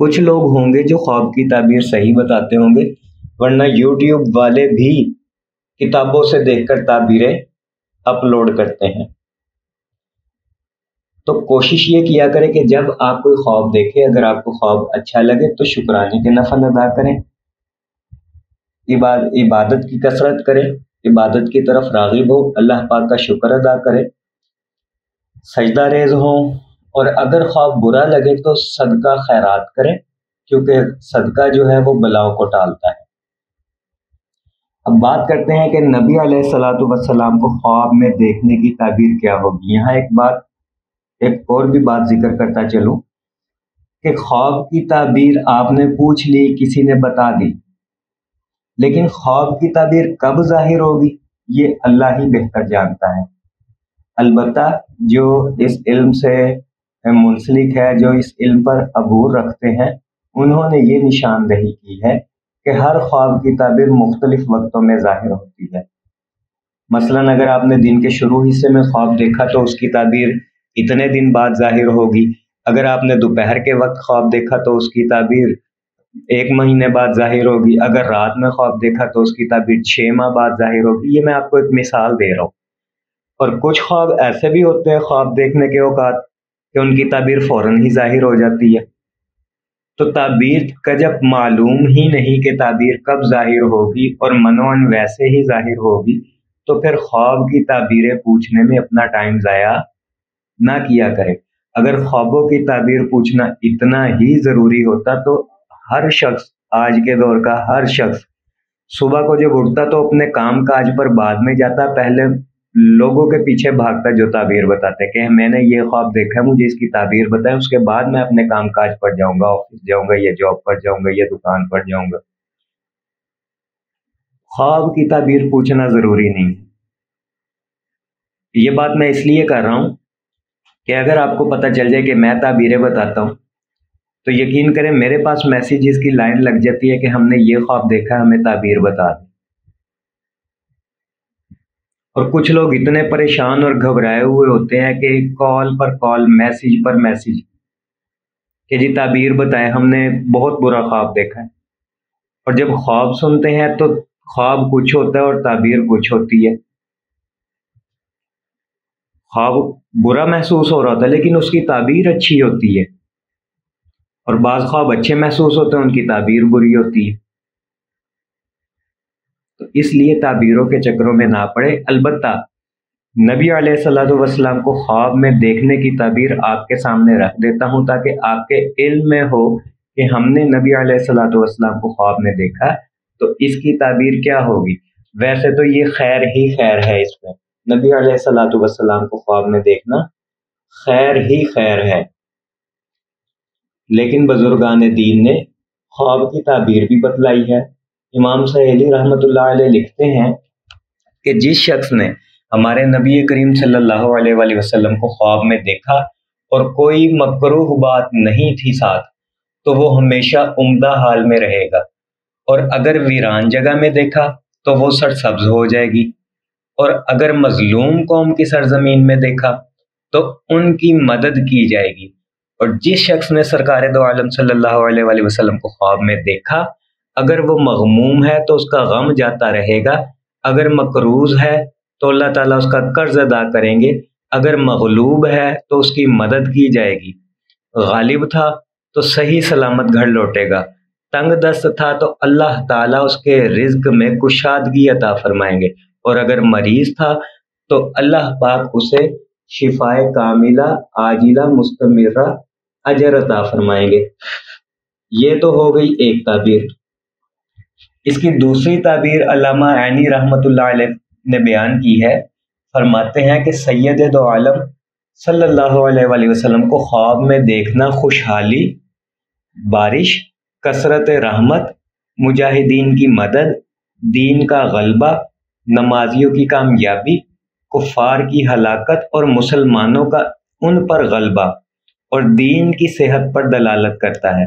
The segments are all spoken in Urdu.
کچھ لوگ ہوں گے جو خواب کی تعبیر صحیح بتاتے ہوں گے، ورنہ یوٹیوب والے بھی کتابوں سے دیکھ کر تعبیریں اپلوڈ کرتے ہیں۔ تو کوشش یہ کیا کریں کہ جب آپ کوئی خواب دیکھیں، اگر آپ کو خواب اچھا لگے تو شکرانے کے نفل ادا کریں، عبادت کی کثرت کریں، عبادت کی طرف راغب ہو، اللہ پاک کا شکر ادا کریں، سجدہ ریز ہوں، اور اگر خواب برا لگے تو صدقہ خیرات کریں، کیونکہ صدقہ جو ہے وہ بلاؤں کو ٹالتا ہے۔ اب بات کرتے ہیں کہ نبی علیہ الصلوۃ والسلام کو خواب میں دیکھنے کی تعبیر کیا ہوگی۔ یہاں ایک اور بھی بات ذکر کرتا چلوں کہ خواب کی تعبیر آپ نے پوچھ لی، کسی نے بتا دی، لیکن خواب کی تعبیر کب ظاہر ہوگی یہ اللہ ہی بہتر جانتا ہے۔ البتہ جو اس علم سے منسلک ہے، جو اس علم پر عبور رکھتے ہیں، انہوں نے یہ نشاندہی کی ہے کہ ہر خواب کی تعبیر مختلف وقتوں میں ظاہر ہوتی ہے۔ مثلاً اگر آپ نے دن کے شروع حصے میں خواب دیکھا تو اس کی تعبیر اتنے دن بعد ظاہر ہوگی، اگر آپ نے دوپہر کے وقت خواب دیکھا تو اس کی تعبیر 1 مہینے بعد ظاہر ہوگی، اگر رات میں خواب دیکھا تو اس کی تعبیر 6 ماہ بعد ظاہر ہوگی۔ یہ میں آپ کو ایک مثال دے رہا ہوں۔ اور کچھ خواب ایسے بھی ہوتے ہیں خواب دیکھنے کے اوقات کہ ان کی تعبیر فوراً ہی ظاہر ہو جاتی ہے۔ تو تعبیر کا جب معلوم ہی نہیں کہ تعبیر کب ظاہر ہوگی اور منوعاً ویسے ہی ظاہر ہوگی، تو پھر خواب کی تعبیریں پوچھنے میں اپنا ٹائم ضائع نہ کیا کرے۔ اگر خوابوں کی تعبیر پوچھنا اتنا ہی ضروری ہوتا تو ہر شخص، آج کے دور کا ہر شخص صبح کو جب اٹھتا تو اپنے کام کاج پر بعد میں جاتا، پہلے لوگوں کے پیچھے بھاگتا جو تعبیر بتاتے کہ میں نے یہ خواب دیکھا ہے، مجھے اس کی تعبیر بتائیں، اس کے بعد میں اپنے کام کاج پر جاؤں گا، آفس جاؤں گا یا جاب پر جاؤں گا یا دکان پر جاؤں گا۔ خواب کی تعبیر پوچھنا ضروری نہیں۔ یہ بات میں اس لیے کر رہا ہوں کہ اگر آپ کو پتہ چل جائے کہ میں تعبیریں بتاتا ہوں تو یقین کریں میرے پاس میسیجز کی لائن لگ جاتی ہے کہ ہم نے یہ خواب دیکھا، ہمیں تعبیر بتا دیں۔ اور کچھ لوگ اتنے پریشان اور گھبرائے ہوئے ہوتے ہیں کہ کال پر کال، میسیج پر میسیج کہ جی تعبیر بتائیں، ہم نے بہت برا خواب دیکھا ہے۔ اور جب خواب سنتے ہیں تو خواب کچھ ہوتا ہے اور تعبیر کچھ ہوتی ہے۔ خواب برا محسوس ہو رہا ہوتا ہے لیکن اس کی تعبیر اچھی ہوتی ہے، اور بعض خواب اچھے محسوس ہوتے ہیں، ان کی تعبیر بری ہوتی ہے۔ تو اس لیے تعبیروں کے چکروں میں نہ پڑے۔ البتہ نبی علیہ الصلوۃ والسلام کو خواب میں دیکھنے کی تعبیر آپ کے سامنے رکھ دیتا ہوں تاکہ آپ کے علم میں ہو کہ ہم نے نبی علیہ الصلوۃ والسلام کو خواب میں دیکھا تو اس کی تعبیر کیا ہوگی۔ ویسے تو یہ خیر ہی خیر ہے، اس میں نبی علیہ الصلوۃ والسلام کو خواب میں دیکھنا خیر ہی خیر ہے، لیکن بزرگان دین نے خواب کی تعبیر بھی بتلائی ہے۔ امام سہیلی رحمۃ اللہ علیہ لکھتے ہیں کہ جس شخص نے ہمارے نبی کریم صلی اللہ علیہ وآلہ وسلم کو خواب میں دیکھا اور کوئی مکروہ بات نہیں تھی ساتھ تو وہ ہمیشہ عمدہ حال میں رہے گا، اور اگر ویران جگہ میں دیکھا تو وہ سرسبز ہو جائے گی، اور اگر مظلوم قوم کی سرزمین میں دیکھا تو ان کی مدد کی جائے گی۔ اور جس شخص نے سرکار دو عالم صلی اللہ علیہ وآلہ وسلم کو خواب میں دیکھا، اگر وہ مغموم ہے تو اس کا غم جاتا رہے گا، اگر مقروض ہے تو اللہ تعالیٰ اس کا قرض ادا کریں گے، اگر مغلوب ہے تو اس کی مدد کی جائے گی، غالب تھا تو صحیح سلامت گھر لوٹے گا، تنگ دست تھا تو اللہ تعالیٰ اس کے رزق میں کشادگی عطا فرمائیں گے، اور اگر مریض تھا تو اللہ پاک اسے شفائے کاملہ عاجلہ مستمرہ اجر عطا فرمائیں گے۔ یہ تو ہو گئی ایک تعبیر۔ اس کی دوسری تعبیر علامہ عینی رحمۃ اللہ علیہ نے بیان کی ہے، فرماتے ہیں کہ سید دو عالم صلی اللہ علیہ وآلہ وسلم کو خواب میں دیکھنا خوشحالی، بارش، کثرت رحمت، مجاہدین کی مدد، دین کا غلبہ، نمازیوں کی کامیابی، کفار کی ہلاکت اور مسلمانوں کا ان پر غلبہ اور دین کی صحت پر دلالت کرتا ہے،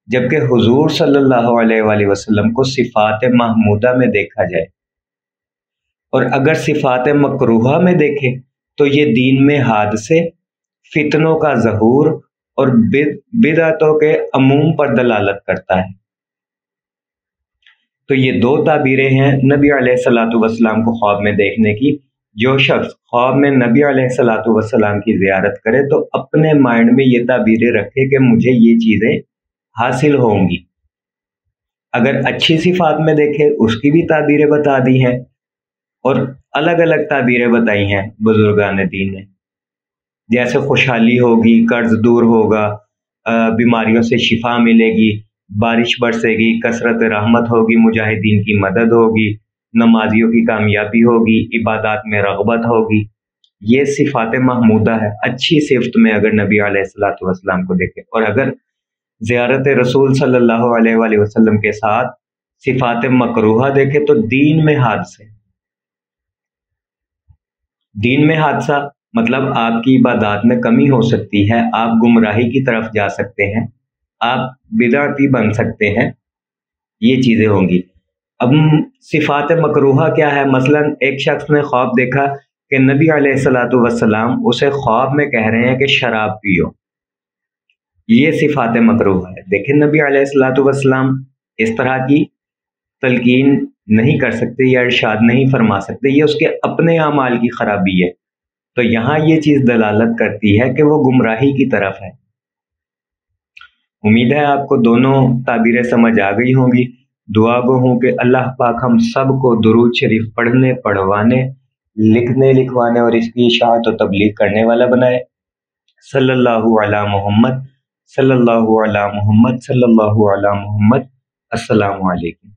جبکہ حضور صلی اللہ علیہ وآلہ وسلم کو صفات محمودہ میں دیکھا جائے، اور اگر صفات مکروہہ میں دیکھے تو یہ دین میں حادثے، فتنوں کا ظہور اور بدعتوں کے عموم پر دلالت کرتا ہے۔ تو یہ دو تعبیریں ہیں نبی علیہ الصلوۃ والسلام کو خواب میں دیکھنے کی۔ جو شخص خواب میں نبی علیہ الصلوۃ والسلام کی زیارت کرے تو اپنے مائنڈ میں یہ تعبیریں رکھے کہ مجھے یہ چیزیں حاصل ہوں گی۔ اگر اچھی صفات میں دیکھے اس کی بھی تعبیریں بتا دی ہیں، اور الگ الگ تعبیریں بتائی ہیں بزرگان دین نے، جیسے خوشحالی ہوگی، قرض دور ہوگا، بیماریوں سے شفا ملے گی، بارش برسے گی، کثرت رحمت ہوگی، مجاہدین کی مدد ہوگی، نمازیوں کی کامیابی ہوگی، عبادات میں رغبت ہوگی۔ یہ صفات محمودہ ہے۔ اچھی صفت میں اگر نبی علیہ الصلوۃ والسلام کو دیکھے، اور اگر زیارت رسول صلی اللہ علیہ وآلہ وسلم کے ساتھ صفات مکروہہ دیکھے تو دین میں حادثے، دین میں حادثہ مطلب آپ کی عبادات میں کمی ہو سکتی ہے، آپ گمراہی کی طرف جا سکتے ہیں، آپ بدعتی بن سکتے ہیں، یہ چیزیں ہوں گی۔ اب صفات مکروہہ کیا ہے؟ مثلا ایک شخص نے خواب دیکھا کہ نبی علیہ الصلوۃ والسلام اسے خواب میں کہہ رہے ہیں کہ شراب پیو، یہ صفات مکروہہ ہے۔ دیکھیں نبی علیہ الصلوۃ والسلام اس طرح کی تلقین نہیں کر سکتے یا ارشاد نہیں فرما سکتے، یہ اس کے اپنے اعمال کی خرابی ہے۔ تو یہاں یہ چیز دلالت کرتی ہے کہ وہ گمراہی کی طرف ہے۔ امید ہے آپ کو دونوں تعبیریں سمجھ آ گئی ہوں گی۔ دعا گو ہوں کہ اللہ پاک ہم سب کو درود شریف پڑھنے، پڑھوانے، لکھنے، لکھوانے اور اس کی اشاعت و تبلیغ کرنے والا بنائے۔ صلی اللہ علی محمد، صلی اللہ علی محمد، صلی اللہ علی محمد۔ السلام علیکم۔